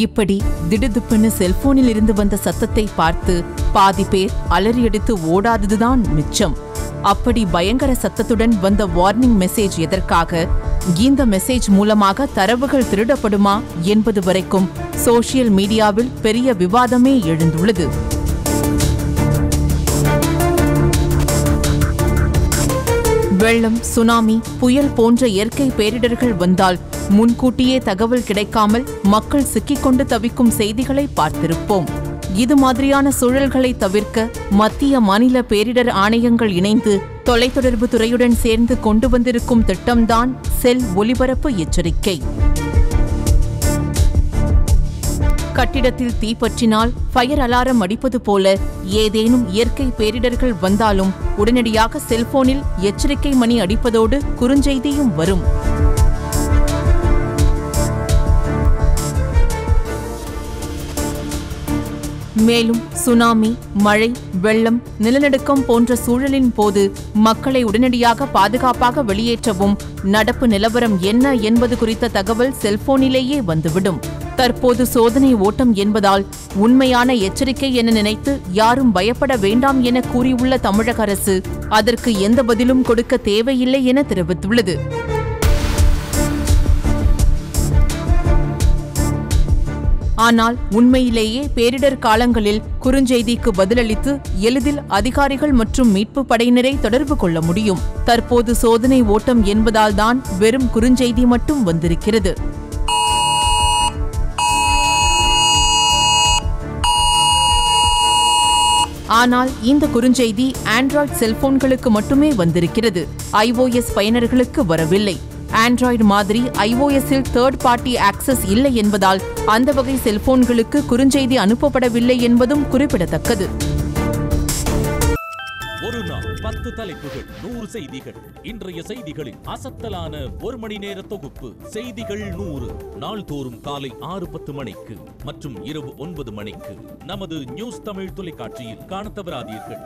இப்படி திடுதிப்புன்னு செல்போனில் இருந்து வந்த சத்தத்தை பார்த்து பாதி பேர் அலறியடித்து ஓடாததுதான் மிச்சம். அப்படி பயங்கர சத்தத்துடன் வந்த வார்னிங் மெசேஜ் எதற்காக, இந்த மெசேஜ் மூலமாக தரவுகள் திருடப்படுமா என்பது வரைக்கும் சோசியல் மீடியாவில் பெரிய விவாதமே எழுந்துள்ளது. வெள்ளம், சுனாமி, புயல் போன்ற இயற்கை பேரிடர்கள் வந்தால் முன்கூட்டியே தகவல் கிடைக்காமல் மக்கள் சிக்கிக்கொண்டு தவிக்கும் செய்திகளை பார்த்திருப்போம். இது மாதிரியான சூழல்களை தவிர்க்க மத்திய மாநில பேரிடர் ஆணையங்கள் இணைந்து தொலைத்தொடர்பு துறையுடன் சேர்ந்து கொண்டு வந்திருக்கும் திட்டம்தான் செல் ஒலிபரப்பு எச்சரிக்கை. கட்டிடத்தில் தீப்பற்றினால் ஃபயர் அலாரம் அடிப்பது போல ஏதேனும் இயற்கை பேரிடர்கள் வந்தாலும் உடனடியாக செல்போனில் எச்சரிக்கை மணி அடிப்பதோடு குறுஞ்செய்தியும் வரும். மேலும் சுனாமி, மழை, வெள்ளம், நிலநடுக்கம் போன்ற சூழலின் போது மக்களை உடனடியாக பாதுகாப்பாக வெளியேற்றவும் நடப்பு நிலவரம் என்ன என்பது குறித்த தகவல் செல்போனிலேயே வந்துவிடும். தற்போது சோதனை ஓட்டம் என்பதால் உண்மையான எச்சரிக்கை என நினைத்து யாரும் பயப்பட வேண்டாம் என கூறியுள்ள தமிழக அரசு அதற்கு எந்த பதிலும் கொடுக்க தேவையில்லை என தெரிவித்துள்ளது. ஆனால் உண்மையிலேயே பேரிடர் காலங்களில் குறுஞ்செய்திக்கு பதிலளித்து எளிதில் அதிகாரிகள் மற்றும் மீட்பு படையினரை தொடர்பு கொள்ள முடியும். தற்போது சோதனை ஓட்டம் என்பதால் தான் வெறும் குறுஞ்செய்தி மட்டும் வந்திருக்கிறது. ஆனால் இந்த குறுஞ்செய்தி ஆண்ட்ராய்டு செல்போன்களுக்கு மட்டுமே வந்திருக்கிறது. iOS பயனர்களுக்கு வரவில்லை. ஆண்ட்ராய்டு மாதிரி iOSஇல் தேர்ட் பார்ட்டி ஆக்சஸ் இல்லை என்பதால் அந்த வகை செல்போன்களுக்கு குறுஞ்செய்தி அனுப்பப்படவில்லை என்பதும் குறிப்பிடத்தக்கது. ஒரு நாள் 10 தலைப்புகள் 100 செய்திகள். இன்றைய செய்திகளின் அசத்தலான ஒரு மணி நேர தொகுப்பு. செய்திகள் 100 நாள்தோறும் காலை 6:10 மணிக்கு மற்றும் இரவு 9 மணிக்கு நமது நியூஸ் தமிழ் தொலைக்காட்சியில் காணத் தவறாதீர்கள்.